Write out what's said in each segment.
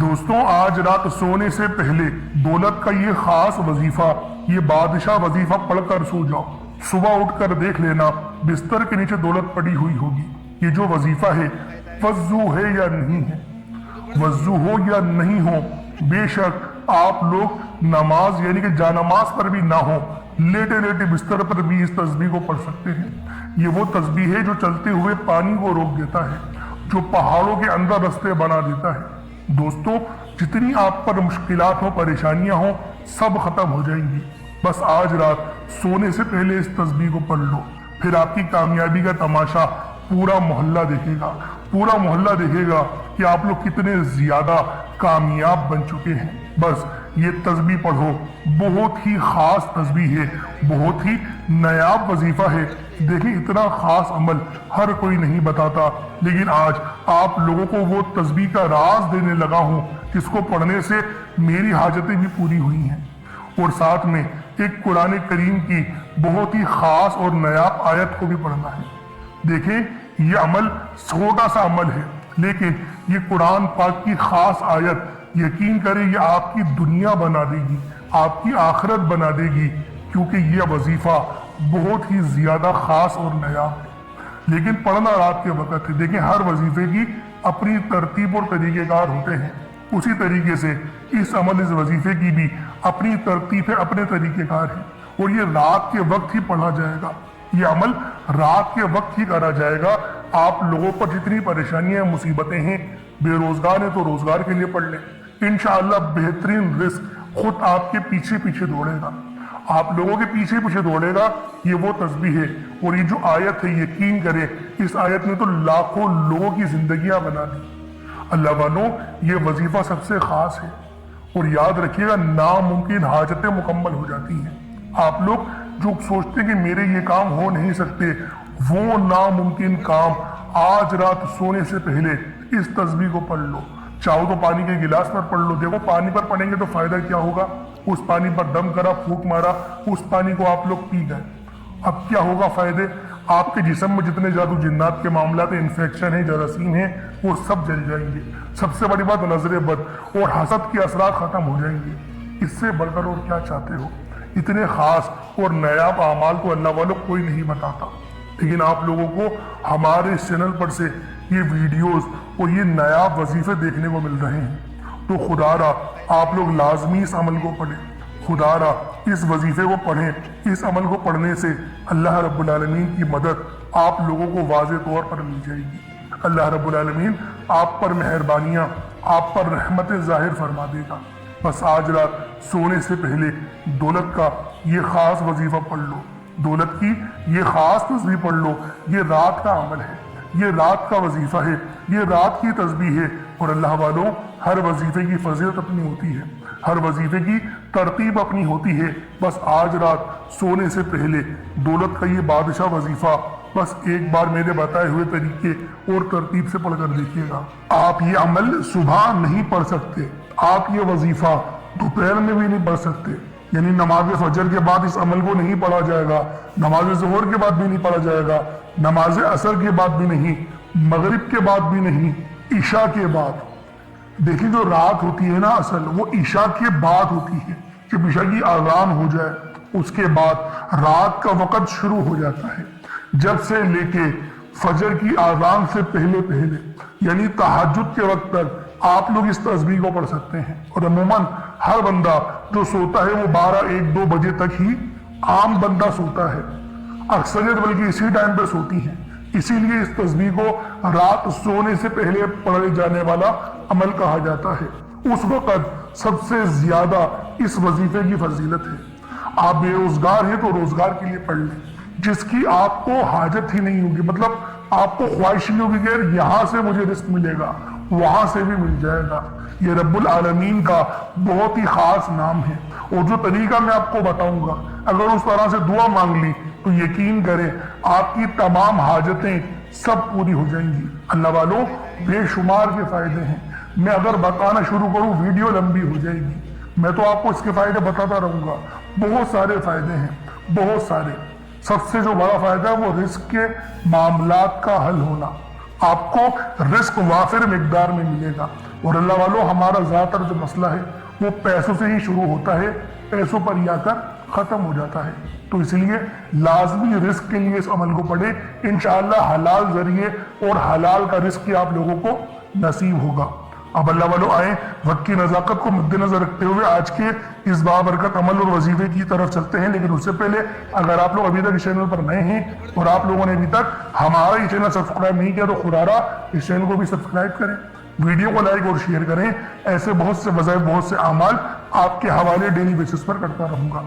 دوستوں آج رات سونے سے پہلے دولت کا یہ خاص وظیفہ، یہ بادشاہ وظیفہ پڑھ کر سو جاؤ۔ صبح اٹھ کر دیکھ لینا بستر کے نیچے دولت پڑی ہوئی ہوگی۔ یہ جو وظیفہ ہے وضو ہے یا نہیں ہے، وضو ہو یا نہیں ہو، بے شک آپ لوگ نماز یعنی کہ جانماز پر بھی نہ ہو، لیٹے لیٹے بستر پر بھی اس تسبیح کو پڑھ سکتے ہیں۔ یہ وہ تسبیح ہے جو چلتے ہوئے پانی کو روک دیتا ہے، جو پہاڑوں کے اندر رستے بنا دیتا ہے۔ دوستو جتنی آپ پر مشکلات ہوں، پریشانیاں ہوں، سب ختم ہو جائیں گی۔ بس آج رات سونے سے پہلے اس تسبیح کو پڑھ لو، پھر آپ کی کامیابی کا تماشا پورا محلہ دیکھے گا۔ پورا محلہ دیکھے گا کہ آپ لوگ کتنے زیادہ کامیاب بن چکے ہیں۔ بس یہ تسبیح پڑھو، بہت ہی خاص تسبیح ہے، بہت ہی نایاب وظیفہ ہے۔ دیکھیں اتنا خاص عمل ہر کوئی نہیں بتاتا، لیکن آج آپ لوگوں کو وہ تسبیح کا راز دینے لگا ہوں جس کو پڑھنے سے میری حاجتیں بھی پوری ہوئی ہیں، اور ساتھ میں ایک قرآن کریم کی بہت ہی خاص اور نایاب آیت کو بھی پڑھنا ہے۔ دیکھیں یہ عمل چھوٹا سا عمل ہے، لیکن یہ قرآن پاک کی خاص آیت یقین کریں یہ آپ کی دنیا بنا دے گی، آپ کی آخرت بنا دے گی، کیونکہ یہ وظیفہ بہت ہی زیادہ خاص اور نایاب ہے۔ لیکن پڑھنا رات کے وقت ہے۔ دیکھیں ہر وظیفے کی اپنی ترتیب اور طریقہ کار ہوتے ہیں، اسی طریقے سے اس وظیفے کی بھی اپنی ترتیب ہے، اپنے طریقہ کار ہے، اور یہ رات کے وقت ہی پڑھا جائے گا۔ یہ عمل رات کے وقت ہی کرا جائے گا۔ آپ لوگوں پر جتنی پریشانیاں مصیبتیں ہیں، بے روزگار ہیں تو روزگار کے لیے پڑھ لیں، انشاءاللہ بہترین رزق خود آپ کے پیچھے پیچھے دوڑے گا، آپ لوگوں کے پیچھے پیچھے دوڑے گا۔ یہ وہ تسبیح ہے، اور یہ جو آیت ہے یقین کریں اس آیت نے تو لاکھوں لوگوں کی زندگیاں بنا دی۔ اللہ والوں یہ وظیفہ سب سے خاص ہے، اور یاد رکھیے گا ناممکن حاجتیں مکمل ہو جاتی ہیں۔ آپ لوگ جو سوچتے ہیں کہ میرے یہ کام ہو نہیں سکتے، وہ ناممکن کام آج رات سونے سے پہلے اس تسبیح کو پڑھ لو۔ چاہو تو پانی کے گلاس پر پڑھ لو، دیکھو پانی پر پڑھیں گے تو فائدہ کیا ہوگا، اس پانی پر دم کرا، پھونک مارا، اس پانی کو آپ لوگ پی گئے، اب کیا ہوگا فائدے؟ آپ کے جسم میں جتنے جادو جنات کے معاملات انفیکشن ہیں، جراثیم ہیں، وہ سب جل جائیں گے۔ سب سے بڑی بات نظر بد اور حسد کے اثرات ختم ہو جائیں گے۔ اس سے بڑھ کر اور کیا چاہتے ہو؟ اتنے خاص اور نایاب اعمال کو اللہ والوں کوئی نہیں بتاتا، لیکن آپ لوگوں کو ہمارے اس چینل پر سے یہ ویڈیوز اور یہ نایاب وظیفے دیکھنے کو مل رہے ہیں، تو خدا را آپ لوگ لازمی اس عمل کو پڑھیں، خدا را اس وظیفے کو پڑھیں۔ اس عمل کو پڑھنے سے اللہ رب العالمین کی مدد آپ لوگوں کو واضح طور پر مل جائے گی۔ اللہ رب العالمین آپ پر مہربانیاں، آپ پر رحمتیں ظاہر فرما دے گا۔ بس آج رات سونے سے پہلے دولت کا یہ خاص وظیفہ پڑھ لو، دولت کی یہ خاص تسبیح پڑھ لو۔ یہ رات کا عمل ہے، یہ رات کا وظیفہ ہے، یہ رات کی تسبیح ہے، اور اللہ والوں ہر وظیفے کی فضیلت اپنی ہوتی ہے، ہر وظیفے کی ترتیب اپنی ہوتی ہے۔ بس آج رات سونے سے پہلے دولت کا یہ بادشاہ وظیفہ بس ایک بار میرے بتائے ہوئے طریقے اور ترتیب سے پڑھ کر دیکھیے گا۔ آپ یہ عمل صبح نہیں پڑھ سکتے، آپ یہ وظیفہ دوپہر میں بھی نہیں پڑھ سکتے، یعنی نماز فجر کے بعد اس عمل کو نہیں پڑھا جائے گا، نماز ظہر کے بعد بھی نہیں پڑھا جائے گا، نماز عصر کے بعد بھی نہیں، مغرب کے بعد بھی نہیں، عشاء کے بعد۔ دیکھیں جو رات ہوتی ہے نا اصل وہ عشاء کے بعد ہوتی ہے، جب عشاء کی اذان ہو جائے اس کے بعد رات کا وقت شروع ہو جاتا ہے، جب سے لے کے فجر کی اذان سے پہلے پہلے یعنی تہجد کے وقت تک آپ لوگ اس تسبیح کو پڑھ سکتے ہیں۔ اور عموماً ہر بندہ جو سوتا ہے وہ 12 1 2 بجے تک ہی عام بندہ سوتا ہے، اکثریت بلکہ اسی ٹائم پہ سوتی ہیں، اسی لیے اس تسبیح کو رات سونے سے پہلے پڑھے جانے والا عمل کہا جاتا ہے۔ اس وقت سب سے زیادہ اس وظیفے کی فضیلت ہے۔ آپ بے روزگار ہیں تو روزگار کے لیے پڑھ لیں، جس کی آپ کو حاجت ہی نہیں ہوگی، مطلب آپ کو خواہش نہیں ہوگی کہ یہاں سے مجھے رزق ملے گا، وہاں سے بھی مل جائے گا۔ یہ رب العالمین کا بہت ہی خاص نام ہے، اور جو طریقہ میں آپ کو بتاؤں گا اگر اس طرح سے دعا مانگ لی تو یقین کریں آپ کی تمام حاجتیں سب پوری ہو جائیں گی۔ اللہ والوں بے شمار کے فائدے ہیں، میں اگر بتانا شروع کروں ویڈیو لمبی ہو جائے گی، میں تو آپ کو اس کے فائدے بتاتا رہوں گا۔ بہت سارے فائدے ہیں، بہت سارے۔ سب سے جو بڑا فائدہ ہے وہ رزق کے معاملات کا حل ہونا، آپ کو رزق وافر مقدار میں ملے گا۔ اور اللہ والوں ہمارا زیادہ تر جو مسئلہ ہے وہ پیسوں سے ہی شروع ہوتا ہے، پیسوں پر ہی آ کر ختم ہو جاتا ہے۔ تو اس لیے لازمی رزق کے لیے اس عمل کو پڑھیں، انشاءاللہ حلال ذریعے اور حلال کا رزق آپ لوگوں کو نصیب ہوگا۔ اب اللہ والوں آئیں وقت کی نزاکت کو مد نظر رکھتے ہوئے آج کے اس بابرکت عمل اور وظیفے کی طرف چلتے ہیں، لیکن اس سے پہلے اگر آپ لوگ ابھی تک اس چینل پر نئے ہیں اور آپ لوگوں نے ابھی تک ہمارا یہ چینل سبسکرائب نہیں کیا تو خدا را اس چینل کو بھی سبسکرائب کریں، ویڈیو کو لائک اور شیئر کریں۔ ایسے بہت سے وظائف، بہت سے اعمال آپ کے حوالے ڈیلی بیسس پر کرتا رہوں گا۔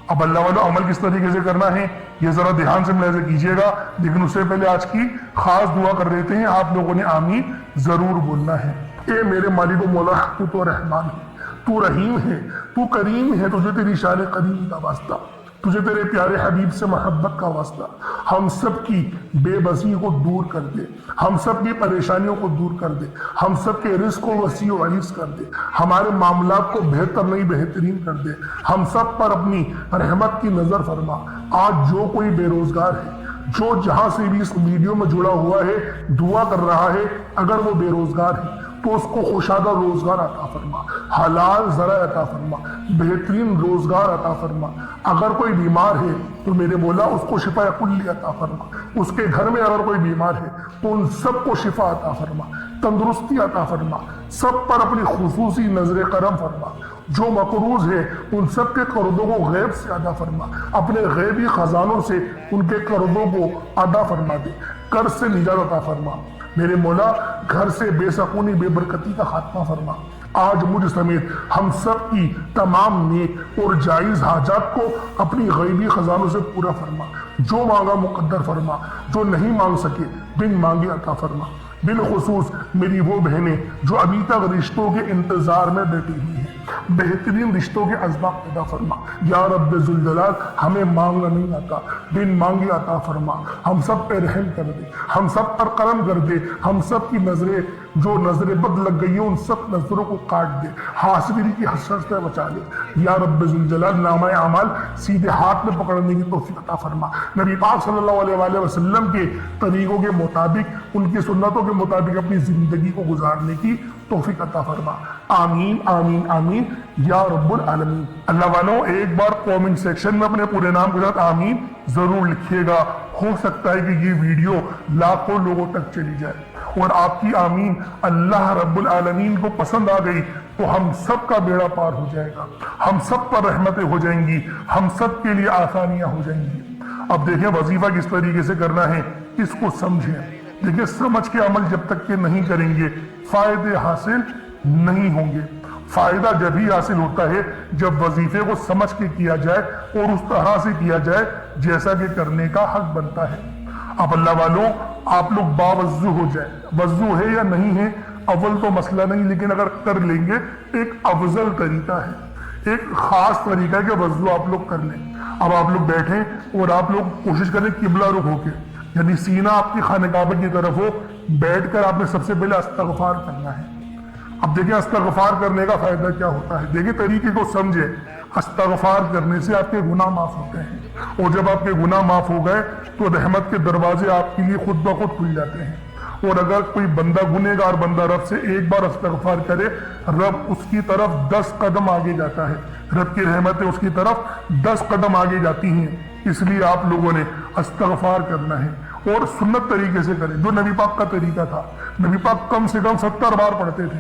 اب اللہ والوں عمل کس طریقے سے کرنا ہے یہ ذرا دھیان سے ملاحظہ کیجیے گا، لیکن اس سے پہلے آج کی خاص دعا کر دیتے ہیں، آپ لوگوں نے آمین ضرور بولنا ہے۔ اے میرے مالک و مولا، تو تو رحمان ہے، تو رحیم ہے، تو کریم ہے، تجھے تیری شان قدیم کا واسطہ، تجھے تیرے پیارے حبیب سے محبت کا واسطہ، ہم سب کی بے بسی کو دور کر دے، ہم سب کی پریشانیوں کو دور کر دے، ہم سب کے رزق کو وسیع و عریض کر دے، ہمارے معاملات کو بہتر نہیں بہترین کر دے، ہم سب پر اپنی رحمت کی نظر فرما۔ آج جو کوئی بے روزگار ہے، جو جہاں سے بھی اس ویڈیو میں جڑا ہوا ہے دعا کر رہا ہے، اگر وہ بے روزگار ہے تو اس کو خوشادہ روزگار عطا فرما، حلال ذرائع عطا فرما، بہترین روزگار عطا فرما۔ اگر کوئی بیمار ہے تو میرے مولا اس کو شفا کلی عطا فرما، اس کے گھر میں اگر کوئی بیمار ہے تو ان سب کو شفا عطا فرما، تندرستی عطا فرما، سب پر اپنی خصوصی نظر کرم فرما۔ جو مقروض ہے ان سب کے قرضوں کو غیب سے ادا فرما، اپنے غیبی خزانوں سے ان کے قرضوں کو ادا فرما دے، قرض سے نجات عطا فرما۔ میرے مولا گھر سے بے سکونی بے برکتی کا خاتمہ فرما۔ آج مجھ سمیت ہم سب کی تمام نیک اور جائز حاجات کو اپنی غیبی خزانوں سے پورا فرما، جو مانگا مقدر فرما، جو نہیں مانگ سکے بن مانگے عطا فرما۔ بالخصوص میری وہ بہنیں جو ابھی تک رشتوں کے انتظار میں بیٹھی ہوئی ہیں، بہترین رشتوں کے اسباب پیدا فرما۔ یا رب ذوالجلال ہمیں مانگنا نہیں آتا، بن مانگے عطا فرما، ہم سب پہ رحم کر دے، ہم سب پر کرم کر دے، ہم سب کی نظریں جو نظر بد لگ گئی ہیں ان سب نظروں کو کاٹ دے، حاسدین کی حسرت سے بچا لے۔ یا رب ذوالجلال نامہ اعمال سیدھے ہاتھ میں پکڑنے کی توفیق عطا فرما، نبی پاک صلی اللہ علیہ وآلہ وسلم کے طریقوں کے مطابق، ان کی سنتوں کے مطابق اپنی زندگی کو گزارنے کی توفیق عطا فرما۔ آمین آمین آمین یا رب العالمین۔ اللہ والوں ایک بار کامنٹ سیکشن میں اپنے پورے نام کے ساتھ آمین ضرور لکھیے گا، ہو سکتا ہے کہ یہ ویڈیو لاکھوں لوگوں تک چلی جائے اور آپ کی آمین اللہ رب العالمین کو پسند آ گئی تو ہم سب کا بیڑا پار ہو جائے گا، ہم سب پر رحمتیں ہو جائیں گی، ہم سب کے لیے آسانیاں ہو جائیں گی۔ اب دیکھیں وظیفہ کس طریقے سے کرنا ہے، اس کو سمجھیں۔ دیکھیں سمجھ کے عمل جب تک کہ نہیں کریں گے فائدے حاصل نہیں ہوں گے۔ فائدہ جب ہی حاصل ہوتا ہے جب وظیفے کو سمجھ کے کیا جائے اور اس طرح سے کیا جائے جیسا کہ کرنے کا حق بنتا ہے۔ اب اللہ والوں آپ لوگ باوضو ہو جائیں، وضو ہے یا نہیں ہے اول تو مسئلہ نہیں، لیکن اگر کر لیں گے ایک افضل طریقہ ہے، ایک خاص طریقہ ہے کہ وضو آپ لوگ کر لیں۔ اب آپ لوگ بیٹھیں اور آپ لوگ کوشش کریں قبلہ رخ ہو کے، یعنی سینہ آپ کی خانہ کعبہ کی طرف ہو، بیٹھ کر آپ نے سب سے پہلے استغفار کرنا ہے۔ اب دیکھیں استغفار کرنے کا فائدہ کیا ہوتا ہے، دیکھیں طریقے کو سمجھیں۔ استغفار کرنے سے آپ کے گناہ معاف ہوتے ہیں، اور جب آپ کے گناہ معاف ہو گئے تو رحمت کے دروازے آپ کے لیے خود بخود کھل جاتے ہیں۔ اور اگر کوئی بندہ گنہگار بندہ رب سے ایک بار استغفار کرے، رب اس کی طرف 10 قدم آگے جاتا ہے، رب کی رحمتیں اس کی طرف 10 قدم آگے جاتی ہیں۔ اس لیے آپ لوگوں نے استغفار کرنا ہے اور سنت طریقے سے کریں، جو نبی پاک کا طریقہ تھا۔ نبی پاک کم سے کم 70 بار پڑھتے تھے،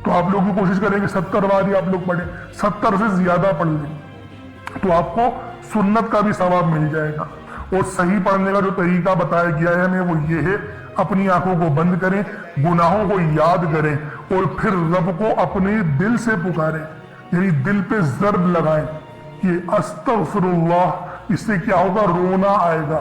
تو آپ لوگ بھی کوشش کریں کہ 70 بار ہی آپ لوگ پڑھیں، 70 سے زیادہ پڑھ لیں تو آپ کو سنت کا بھی ثواب مل جائے گا۔ اور صحیح پڑھنے کا جو طریقہ بتایا گیا ہے ہمیں وہ یہ ہے، اپنی آنکھوں کو بند کریں، گناہوں کو یاد کریں اور پھر رب کو اپنے دل سے پکاریں، یعنی دل پہ ضرب لگائیں کہ استغفر اللہ۔ اس سے کیا ہوگا، رونا آئے گا،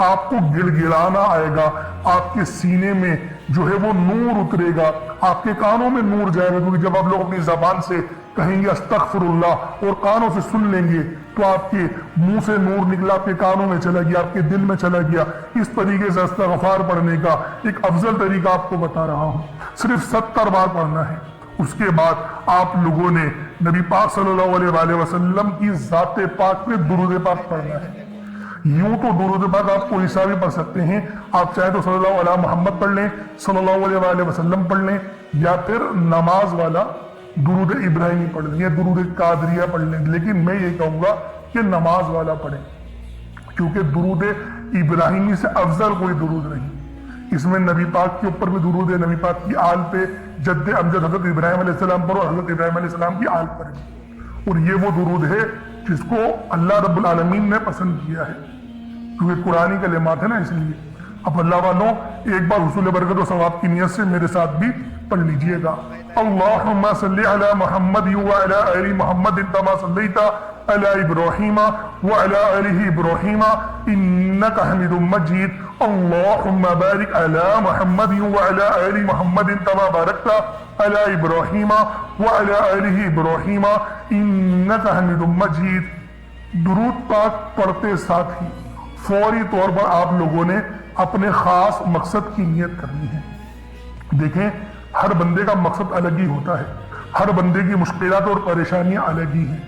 آپ کو گڑ گڑانا آئے گا، آپ کے سینے میں جو ہے وہ نور اترے گا، آپ کے کانوں میں نور جائے گا، کیونکہ جب آپ لوگ اپنی زبان سے کہیں گے استغفر اللہ اور کانوں سے سن لیں گے تو آپ کے منہ سے نور نکلا، آپ کے کانوں میں چلا گیا، آپ کے دل میں چلا گیا۔ اس طریقے سے استغفار پڑھنے کا ایک افضل طریقہ آپ کو بتا رہا ہوں، صرف 70 بار پڑھنا ہے۔ اس کے بعد آپ لوگوں نے نبی پاک صلی اللہ علیہ وآلہ وسلم کی ذات پاک پہ درود پاک پڑھنا ہے۔ یوں تو درود پاک آپ کوئی سا بھی پڑھ سکتے ہیں، آپ چاہے تو صلی اللہ علیہ محمد پڑھ لیں، صلی اللہ علیہ وآلہ وسلم پڑھ لیں، یا پھر نماز والا درود ابراہیمی پڑھ لیں یا درود قادریہ پڑھ لیں، لیکن میں یہ کہوں گا کہ نماز والا پڑھیں، کیونکہ درود ابراہیمی سے افضل کوئی درود نہیں۔ اس میں نبی پاک کے اوپر بھی درود ہے، نبی پاک کی آل پہ، جد امجد حضرت ابراہیم علیہ السلام پر اور حضرت ابراہیم علیہ السلام کی آل پر بھی، اور یہ وہ درود ہے جس کو اللہ رب العالمین نے پسند کیا ہے، کیونکہ قرآنی کلمات ہے نا، اس لیے۔ اب اللہ والوں ایک بار حصول برکت و ثواب کی نیت سے میرے ساتھ بھی پڑھ لیجئے گا۔ اللہم صلی علی محمد وعلی آل محمد کما صلیت علی ابراہیم وعلی آل ابراہیم انک حمید مجید۔ اللہم بارک علی محمد وعلی آل محمد کما بارکت علی ابراہیم وعلی آل ابراہیم انک حمید مجید۔ درود پاک پڑھتے ساتھ ہی فوری طور پر آپ لوگوں نے اپنے خاص مقصد کی نیت کرنی ہے۔ دیکھیں، ہر بندے کا مقصد الگ ہی ہوتا ہے، ہر بندے کی مشکلات اور پریشانیاں الگ ہی ہیں،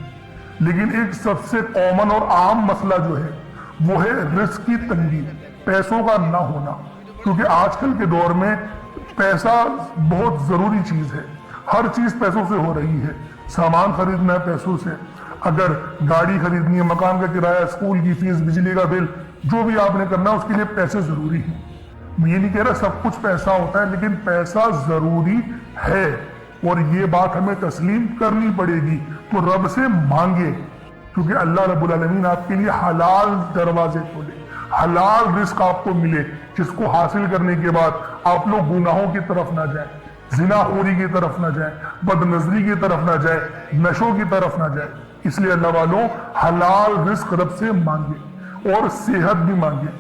لیکن ایک سب سے کامن اور عام مسئلہ جو ہے وہ ہے رزق کی تنگی، پیسوں کا نہ ہونا، کیونکہ آج کل کے دور میں پیسہ بہت ضروری چیز ہے، ہر چیز پیسوں سے ہو رہی ہے، سامان خریدنا ہے پیسوں سے، اگر گاڑی خریدنی ہے، مکان کا کرایہ، اسکول کی فیس، بجلی کا بل، جو بھی آپ نے کرنا ہے اس کے لیے پیسے ضروری ہیں۔ میں یہ نہیں کہہ رہا سب کچھ پیسہ ہوتا ہے، لیکن پیسہ ضروری ہے اور یہ بات ہمیں تسلیم کرنی پڑے گی، تو رب سے مانگے، کیونکہ اللہ رب العالمین آپ کے لیے حلال دروازے کھولے، حلال رزق آپ کو ملے، جس کو حاصل کرنے کے بعد آپ لوگ گناہوں کی طرف نہ جائیں، زنا خوری کی طرف نہ جائیں، بد نظری کی طرف نہ جائیں، نشوں کی طرف نہ جائیں۔ اس لیے اللہ والوں حلال رزق رب سے مانگے اور صحت بھی مانگے،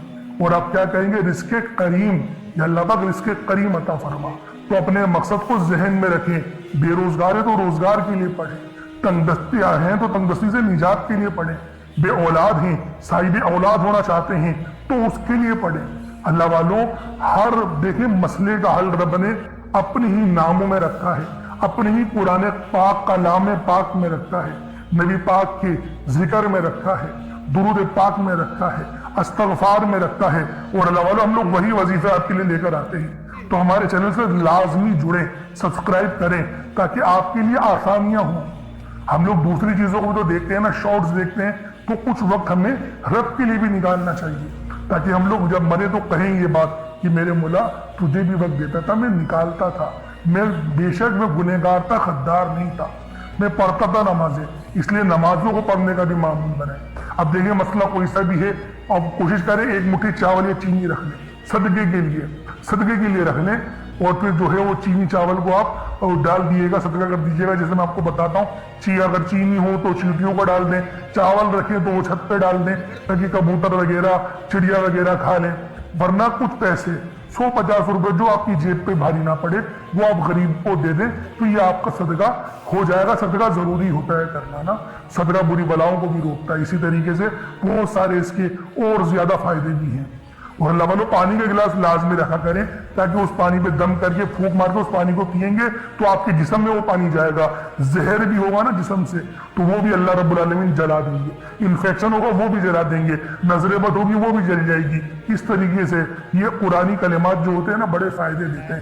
اور آپ کیا کہیں گے؟ رزق کریم، یا اللہ پاک رزق کریم عطا فرما۔ تو اپنے مقصد کو ذہن میں رکھیں، بے روزگار ہے تو روزگار کے لیے پڑھیں، تنگ دستیاں ہیں تو تنگ دستی سے نجات کے لیے پڑھیں، بے اولاد ہیں، صاحب اولاد ہونا چاہتے ہیں تو اس کے لیے پڑھیں۔ اللہ والوں ہر دیکھیں مسئلے کا حل رب نے اپنے ہی ناموں میں رکھا ہے، اپنے ہی قرآن پاک کا نام پاک میں رکھا ہے، نبی پاک کے ذکر میں رکھا ہے، درود پاک میں رکھا ہے، استغفار میں رکھا ہے، اور اللہ والوں ہم لوگ وہی وظیفے آپ کے لیے لے کر آتے ہیں۔ تو ہمارے چینل سے لازمی جڑیں، سبسکرائب کریں تاکہ آپ کے لیے آسانیاں ہوں۔ ہم لوگ دوسری چیزوں کو تو دیکھتے ہیں نا، شارٹس دیکھتے ہیں، تو کچھ وقت ہمیں رب کے لیے بھی نکالنا چاہیے، تاکہ ہم لوگ جب مرے تو کہیں یہ بات کہ میرے مولا تجھے بھی وقت دیتا تھا، میں نکالتا تھا، میں بے شک میں گنہگار تھا، خدار نہیں تھا، میں پڑھتا تھا نمازیں، اس لیے نمازوں کو پڑھنے کا بھی معمول بنائیں۔ اب دیکھیں مسئلہ کوئی سا بھی ہے، اب کوشش کریں ایک مٹھی چاول یا چینی رکھ لیں، صدقے کے لیے رکھ لیں، اور پھر جو ہے وہ چینی چاول کو آپ ڈال دیے گا، صدقہ کر دیجیے گا۔ جیسے میں آپ کو بتاتا ہوں، اگر چینی ہو تو چیونٹیوں کو ڈال دیں، چاول رکھیں تو وہ چھت پہ ڈال دیں تاکہ کبوتر وغیرہ چڑیا وغیرہ کھا لیں، ورنہ کچھ پیسے 150 روپے جو آپ کی جیب پہ بھاری نہ پڑے وہ آپ غریب کو دے دیں، تو یہ آپ کا صدقہ ہو جائے گا۔ صدقہ ضروری ہوتا ہے کرنا نا، صدقہ بری بلاؤں کو بھی روکتا ہے۔ اسی طریقے سے بہت سارے اس کے اور زیادہ فائدے بھی ہیں۔ اور اللہ والوں پانی کا گلاس لازمی رکھا کریں، تاکہ اس پانی پہ دم کر کے پھونک مار کے اس پانی کو پئیں گے تو آپ کے جسم میں وہ پانی جائے گا، زہر بھی ہوگا نا جسم سے تو وہ بھی اللہ رب العالمین جلا دیں گے، انفیکشن ہوگا وہ بھی جلا دیں گے، نظر بد ہوگی وہ بھی جل جائے گی۔ اس طریقے سے یہ قرآنی کلمات جو ہوتے ہیں نا بڑے فائدے دیتے ہیں۔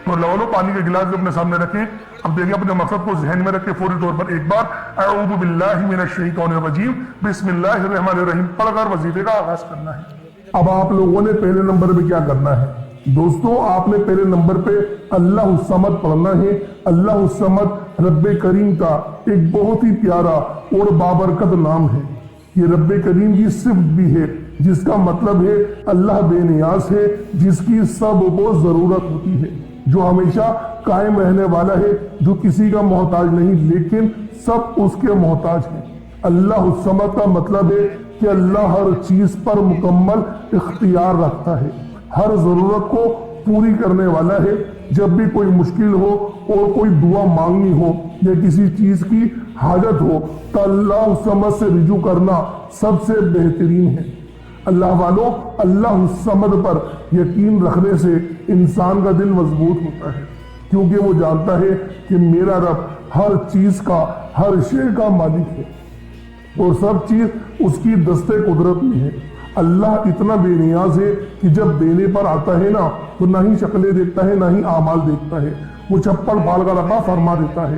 تو اللہ والوں پانی کے گلاس بھی اپنے سامنے رکھیں۔ اب دیکھیں اپنے مقصد کو ذہن میں رکھ کے فوری طور پر ایک بار اعوذ باللہ من الشیطان الرجیم بسم اللہ الرحمن الرحیم پڑھ کر وظیفے کا آغاز کرنا ہے۔ اب آپ لوگوں نے پہلے نمبر پہ کیا کرنا ہے دوستو؟ آپ نے پہلے نمبر پہ اللہ الصمد پڑھنا ہے۔ اللہ الصمد رب کریم کا ایک بہت ہی پیارا اور بابرکت نام ہے۔ یہ رب کریم کی صفت بھی ہے، جس کا مطلب ہے اللہ بے نیاز ہے، جس کی سب کو ضرورت ہوتی ہے، جو ہمیشہ قائم رہنے والا ہے، جو کسی کا محتاج نہیں لیکن سب اس کے محتاج ہیں۔ اللہ الصمد کا مطلب ہے کہ اللہ ہر چیز پر مکمل اختیار رکھتا ہے، ہر ضرورت کو پوری کرنے والا ہے۔ جب بھی کوئی مشکل ہو اور کوئی دعا مانگنی ہو یا کسی چیز کی حاجت ہو تو اللہ الصمد سے رجوع کرنا سب سے بہترین ہے۔ اللہ والوں اللہ الصمد پر یقین رکھنے سے انسان کا دل مضبوط ہوتا ہے، کیونکہ وہ جانتا ہے کہ میرا رب ہر چیز کا، ہر شے کا مالک ہے اور سب چیز اس کی دست قدرت میں ہے۔ اللہ اتنا بے نیاز ہے کہ جب دینے پر آتا ہے نا تو نہ ہی شکلیں دیکھتا ہے نہ ہی اعمال دیکھتا ہے، وہ چپل پھاڑ کر عطا فرما دیتا ہے۔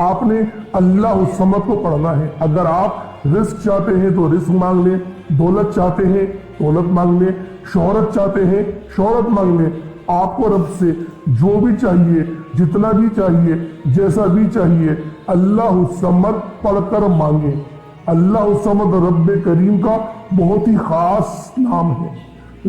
آپ نے اللہ الصمد کو پڑھنا ہے۔ اگر آپ رزق چاہتے ہیں تو رزق مانگ لیں، دولت چاہتے ہیں دولت مانگ لیں، شہرت چاہتے ہیں شہرت مانگ لیں۔ آپ کو رب سے جو بھی چاہیے، جتنا بھی چاہیے، جیسا بھی چاہیے، اللہ الصمد پڑھ کر مانگیں۔ اللہ الصمد رب کریم کا بہت ہی خاص نام ہے،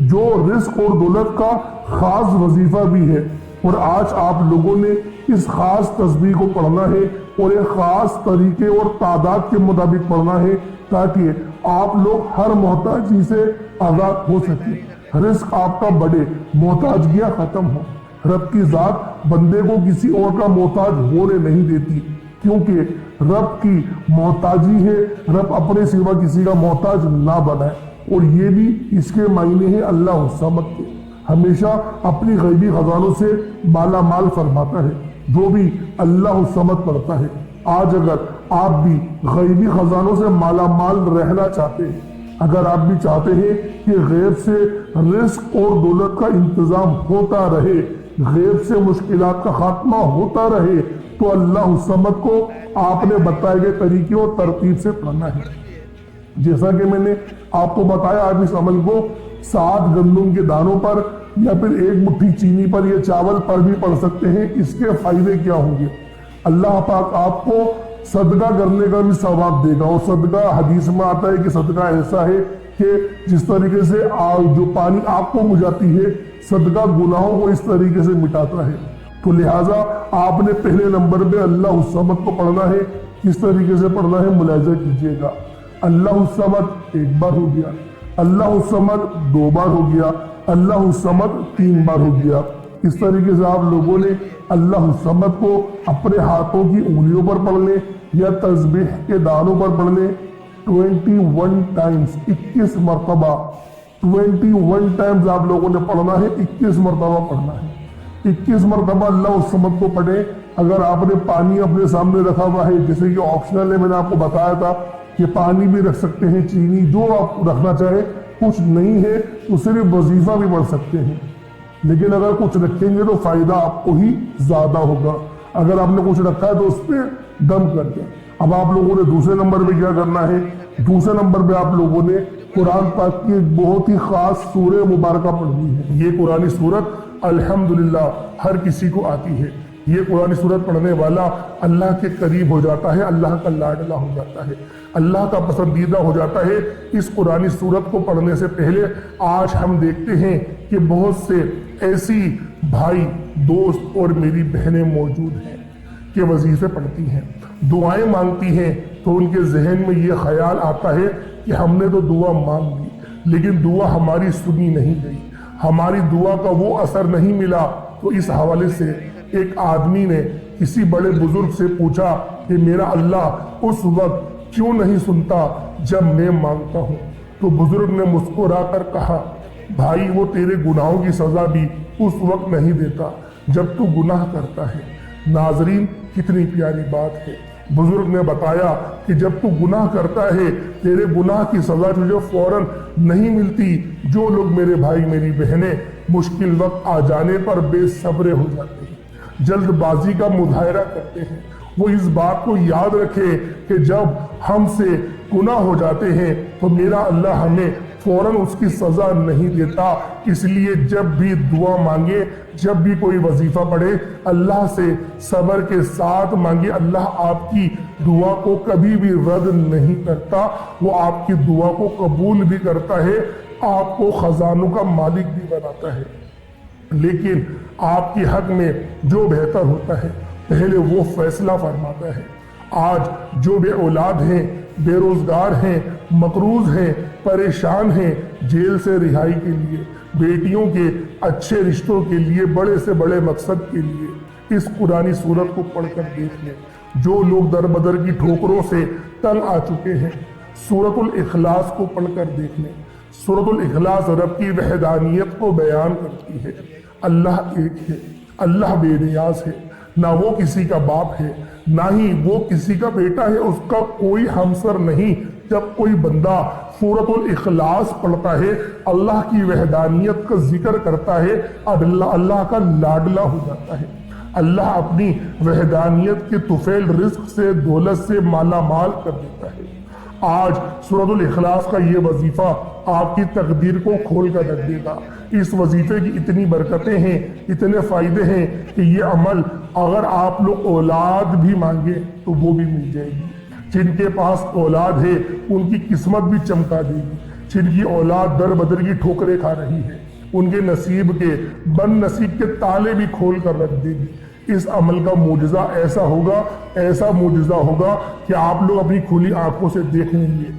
جو رزق اور دولت کا خاص وظیفہ بھی ہے۔ اور آج آپ لوگوں نے اس خاص تسبیح کو پڑھنا ہے اور ایک خاص طریقے اور تعداد کے مطابق پڑھنا ہے، تاکہ آپ لوگ ہر محتاجی سے آزاد ہو سکیں، رزق آپ کا بڑھے، محتاجگیاں ختم ہو۔ رب کی ذات بندے کو کسی اور کا محتاج ہونے نہیں دیتی، کیونکہ رب کی محتاجی ہے، رب اپنے سوا کسی کا محتاج نہ بنائے۔ اور یہ بھی اس کے معنی ہے اللہ الصمد کے، ہمیشہ اپنی غیبی خزانوں سے مالا مال فرماتا ہے۔ جو بھی اللہ الصمد پڑھتا ہے، آج اگر آپ بھی غیبی خزانوں سے مالا مال رہنا چاہتے ہیں، اگر آپ بھی چاہتے ہیں کہ غیب سے رزق اور دولت کا انتظام ہوتا رہے، غیب سے مشکلات کا خاتمہ ہوتا رہے، تو اللہ الصمد کو آپ نے بتائے گئے طریقے اور ترتیب سے پڑھنا ہے۔ جیسا کہ میں نے آپ کو بتایا، آپ اس عمل کو 7 گندم کے دانوں پر یا پھر 1 مٹھی چینی پر یا چاول پر بھی پڑھ سکتے ہیں۔ اس کے فائدے کیا ہوں گے؟ اللہ پاک آپ کو صدقہ کرنے کا بھی ثواب دے گا، اور صدقہ حدیث میں آتا ہے کہ صدقہ ایسا ہے کہ جس طریقے سے جو پانی آگ کو بجھاتی ہے، صدقہ گناہوں کو اس طریقے سے مٹاتا ہے۔ تو لہٰذا آپ نے پہلے نمبر پہ اللہ الصمد کو پڑھنا ہے۔ کس طریقے سے پڑھنا ہے ملاحظہ کیجیے گا۔ اللہ الصمد 1 بار ہو گیا، اللہ الصمد 2 بار ہو گیا، اللہ الصمد 3 بار ہو گیا۔ اس طریقے سے آپ لوگوں نے اللہ الصمد کو اپنے ہاتھوں کی انگلیوں پر پڑھ لیں یا تسبیح کے دانوں پر پڑھ لیں 21 ٹائمز، 21 مرتبہ 21 ٹائمز آپ لوگوں نے پڑھنا ہے، 21 مرتبہ پڑھنا ہے۔ 21 مرتبہ اللہ الصمد کو پڑھیں۔ اگر آپ نے پانی اپنے سامنے رکھا ہوا ہے، جیسے کہ آپشنل ہے، میں نے آپ کو بتایا تھا کہ پانی بھی رکھ سکتے ہیں، چینی جو آپ رکھنا چاہیں، کچھ نہیں ہے تو صرف وظیفہ بھی پڑھ سکتے ہیں۔ لیکن اگر کچھ رکھیں گے تو فائدہ آپ کو ہی زیادہ ہوگا۔ اگر آپ نے کچھ رکھا ہے تو اس پہ دم کر دیں۔ اب آپ لوگوں نے دوسرے نمبر پہ کیا کرنا ہے؟ دوسرے نمبر پہ آپ لوگوں نے قرآن پاک کی ایک بہت ہی خاص سورہ مبارکہ پڑھنی ہے۔ یہ قرآنی سورت الحمدللہ ہر کسی کو آتی ہے۔ یہ قرآنی سورت پڑھنے والا اللہ کے قریب ہو جاتا ہے، اللہ کا لاڈلا ہو جاتا ہے، اللہ کا پسندیدہ ہو جاتا ہے۔ اس قرآنی سورت کو پڑھنے سے پہلے آج ہم دیکھتے ہیں کہ بہت سے ایسی بھائی، دوست اور میری بہنیں موجود ہیں کہ وظیفے پڑھتی ہیں، دعائیں مانگتی ہیں، تو ان کے ذہن میں یہ خیال آتا ہے کہ ہم نے تو دعا مانگ لی، لیکن دعا ہماری سنی نہیں گئی، ہماری دعا کا وہ اثر نہیں ملا۔ تو اس حوالے سے ایک آدمی نے کسی بڑے بزرگ سے پوچھا کہ میرا اللہ اس وقت کیوں نہیں سنتا جب میں مانگتا ہوں؟ تو بزرگ نے مسکرا کر کہا، بھائی وہ تیرے گناہوں کی سزا بھی اس وقت نہیں دیتا جب تو گناہ کرتا ہے۔ ناظرین، کتنی پیاری بات ہے۔ بزرگ نے بتایا کہ جب تو گناہ کرتا ہے، تیرے گناہ کی سزا تجھے فوراً نہیں ملتی۔ جو لوگ میرے بھائی میری بہنیں مشکل وقت آ جانے پر بے صبر ہو جاتے ہیں، جلد بازی کا مظاہرہ کرتے ہیں، وہ اس بات کو یاد رکھے کہ جب ہم سے گناہ ہو جاتے ہیں تو میرا اللہ ہمیں فوراً اس کی سزا نہیں دیتا۔ اس لیے جب بھی دعا مانگے، جب بھی کوئی وظیفہ پڑھے، اللہ سے صبر کے ساتھ مانگے۔ اللہ آپ کی دعا کو کبھی بھی رد نہیں کرتا، وہ آپ کی دعا کو قبول بھی کرتا ہے، آپ کو خزانوں کا مالک بھی بناتا ہے۔ لیکن آپ کے حق میں جو بہتر ہوتا ہے پہلے وہ فیصلہ فرماتا ہے۔ آج جو بے اولاد ہیں، بے روزگار ہیں، مقروض ہیں، پریشان ہیں، جیل سے رہائی کے لیے، بیٹیوں کے اچھے رشتوں کے لیے، بڑے سے بڑے مقصد کے لیے اس قرآنی سورت کو پڑھ کر دیکھ لیں۔ جو لوگ در بدر کی ٹھوکروں سے تنگ آ چکے ہیں، سورۃ الاخلاص کو پڑھ کر دیکھ لیں۔ سورۃ الاخلاص رب کی وحدانیت کو بیان کرتی ہے۔ اللہ ایک ہے، اللہ بے نیاز ہے، نہ وہ کسی کا باپ ہے، نہ ہی وہ کسی کا بیٹا ہے، اس کا کوئی ہمسر نہیں۔ جب کوئی بندہ سورۃ الاخلاص پڑھتا ہے، اللہ کی وحدانیت کا ذکر کرتا ہے، اللہ کا لاڈلا ہو جاتا ہے۔ اللہ اپنی وحدانیت کے طفیل رزق سے دولت سے مالا مال کر دیتا ہے۔ آج سورۃ الاخلاص کا یہ وظیفہ آپ کی تقدیر کو کھول کر رکھ دے گا۔ اس وظیفے کی اتنی برکتیں ہیں، اتنے فائدے ہیں کہ یہ عمل اگر آپ لوگ اولاد بھی مانگے تو وہ بھی مل جائے گی۔ جن کے پاس اولاد ہے ان کی قسمت بھی چمکا دے گی، جن کی اولاد در بدر کی ٹھوکریں کھا رہی ہے ان کے نصیب کے بد نصیب کے تالے بھی کھول کر رکھ دے گی۔ اس عمل کا معجزہ ایسا ہوگا، ایسا معجزہ ہوگا کہ آپ لوگ اپنی کھلی آنکھوں سے دیکھ لیں گے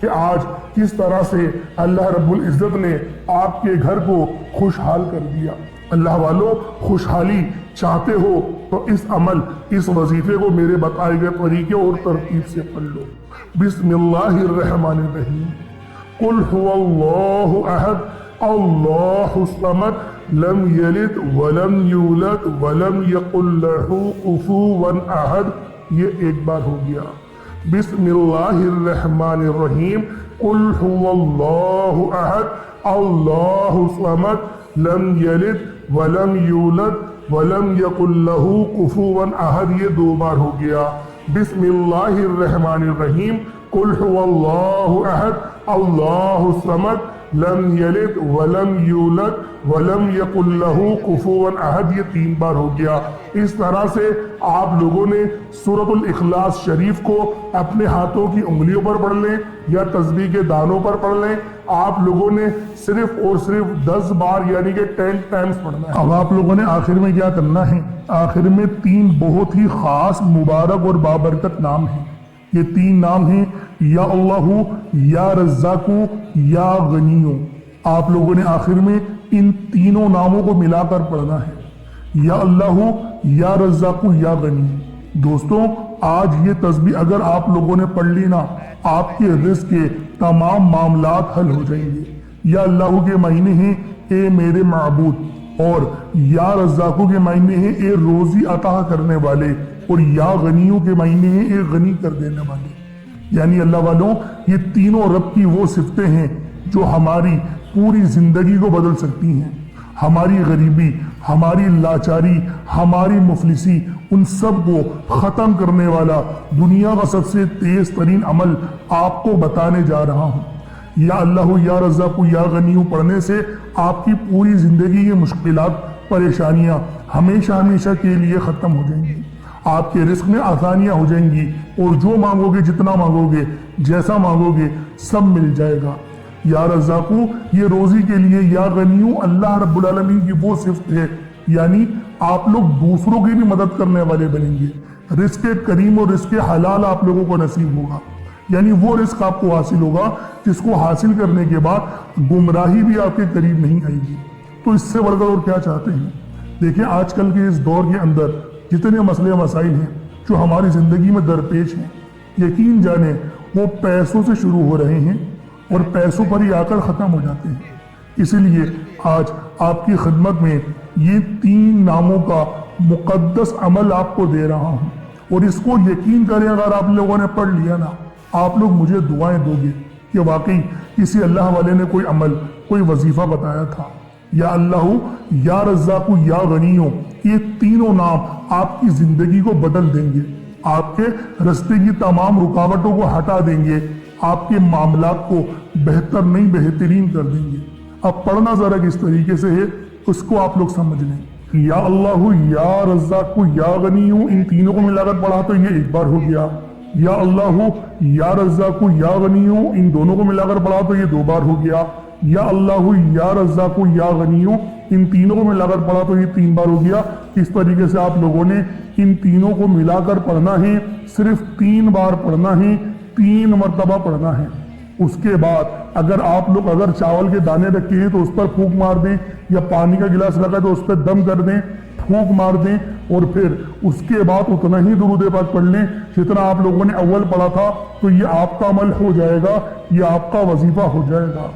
کہ آج کس طرح سے اللہ رب العزت نے آپ کے گھر کو خوشحال کر دیا۔ اللہ والوں، خوشحالی چاہتے ہو تو اس عمل، اس وظیفے کو میرے بتائے گئے طریقے اور ترتیب سے پڑھ لو۔ بسم اللہ الرحمن الرحیم۔ قل هو اللہ احد اللہ الصمد لم یلد ولم یولد ولم یکن لہ کفوا احد۔ یہ ایک بار ہو گیا۔ بسم اللہ الرحمن الرحیم۔ قل هو اللہ احد اللہ الصمد لم یلد ولم یولد ولم یکن لہ کفوا احد۔ یہ دو بار ہو گیا۔ بسم اللہ الرحمن الرحیم۔ قل هو اللہ احد اللہ الصمد لم یلد ولم یولد ولم یکن لہ کفوا احد۔ یہ تین بار ہو گیا۔ اس طرح سے آپ لوگوں نے سورۃ الاخلاص شریف کو اپنے ہاتھوں کی انگلیوں پر پڑھ لیں یا تسبیح کے دانوں پر پڑھ لیں۔ آپ لوگوں نے صرف اور صرف 10 بار یعنی کہ 10 ٹائمز پڑھنا ہے۔ اب آپ لوگوں نے آخر میں کیا کرنا ہے؟ آخر میں 3 بہت ہی خاص، مبارک اور بابرکت نام ہیں۔ یہ 3 نام ہیں، یا اللہ، یا رزاق، یا غنی۔ آپ لوگوں نے آخر میں ان تینوں ناموں کو ملا کر پڑھنا ہے، یا اللہ، یا رزاق، یا غنی۔ دوستوں، آج یہ تسبیح اگر آپ لوگوں نے پڑھ لی نا، آپ کے رزق کے تمام معاملات حل ہو جائیں گے۔ یا اللہ کے معنی ہیں اے میرے معبود، اور یا رزاقوں کے معنی ہیں اے روزی عطا کرنے والے، اور یا غنیوں کے معنی ہیں اے غنی کر دینے والے۔ یعنی اللہ والوں، یہ تینوں رب کی وہ صفتیں ہیں جو ہماری پوری زندگی کو بدل سکتی ہیں۔ ہماری غریبی، ہماری لاچاری، ہماری مفلسی، ان سب کو ختم کرنے والا دنیا کا سب سے تیز ترین عمل آپ کو بتانے جا رہا ہوں۔ یا اللہ، یا رزاق، یا غنیوں پڑھنے سے آپ کی پوری زندگی کی مشکلات، پریشانیاں ہمیشہ ہمیشہ کے لیے ختم ہو جائیں گی۔ آپ کے رزق میں آسانیاں ہو جائیں گی، اور جو مانگو گے، جتنا مانگو گے، جیسا مانگو گے، سب مل جائے گا۔ یا رزاقو، یہ روزی کے لیے، یا غنیوں اللہ رب العالمین کی وہ صفت ہے، یعنی آپ لوگ دوسروں کی بھی مدد کرنے والے بنیں گے۔ رزق کریم اور رزق حلال آپ لوگوں کو نصیب ہوگا، یعنی وہ رزق آپ کو حاصل ہوگا جس کو حاصل کرنے کے بعد گمراہی بھی آپ کے قریب نہیں آئے گی۔ تو اس سے بڑھ کر اور کیا چاہتے ہیں؟ دیکھیں، آج کل کے اس دور کے اندر جتنے مسئلے مسائل ہیں جو ہماری زندگی میں درپیش ہیں، یقین جانیں وہ پیسوں سے شروع ہو رہے ہیں اور پیسوں پر ہی آ کر ختم ہو جاتے ہیں۔ اسی لیے آج آپ کی خدمت میں یہ 3 ناموں کا مقدس عمل آپ کو دے رہا ہوں، اور اس کو یقین کریں اگر آپ لوگوں نے پڑھ لیا نا، آپ لوگ مجھے دعائیں دو گے کہ واقعی کسی اللہ والے نے کوئی عمل، کوئی وظیفہ بتایا تھا۔ یا اللہ، یا رزاق، یا غنیوں، یہ تینوں نام آپ کی زندگی کو بدل دیں گے، آپ کے راستے کی تمام رکاوٹوں کو ہٹا دیں گے، آپ کے معاملات کو بہتر نہیں بہترین کر دیں گے۔ اب پڑھنا ذرا کس طریقے سے ہے اس کو آپ لوگ سمجھ لیں۔ یا اللہ، یا رزاق، یا غنیوں، ان تینوں کو ملا کر پڑھا تو یہ ایک بار ہو گیا۔ یا اللہ، یا رزاق، یا غنیوں، ان دونوں کو ملا کر پڑھا تو یہ 2 بار ہو گیا۔ یا اللہ، یا رزاق، یا غنیوں، ان تینوں کو ملا کر پڑھا تو یہ 3 بار ہو گیا۔ اس طریقے سے آپ لوگوں نے ان تینوں کو ملا کر پڑھنا ہے، صرف 3 بار پڑھنا ہے، 3 مرتبہ پڑھنا ہے۔ اس کے بعد اگر آپ لوگ چاول کے دانے رکھے ہیں تو اس پر پھونک مار دیں، یا پانی کا گلاس رکھا ہے تو اس پہ دم کر دیں، پھونک مار دیں، اور پھر اس کے بعد اتنا ہی درود پاک پڑھ لیں جتنا آپ لوگوں نے اول پڑھا تھا، تو یہ آپ کا عمل ہو جائے گا، یہ آپ کا وظیفہ ہو جائے گا۔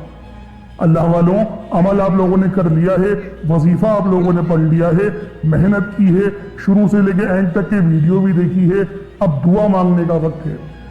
اللہ والوں، عمل آپ لوگوں نے کر لیا ہے، وظیفہ آپ لوگوں نے پڑھ لیا ہے، محنت کی ہے، شروع سے لے کے اینڈ تک کے ویڈیو بھی دیکھی ہے، اب دعا مانگنے کا وقت ہے۔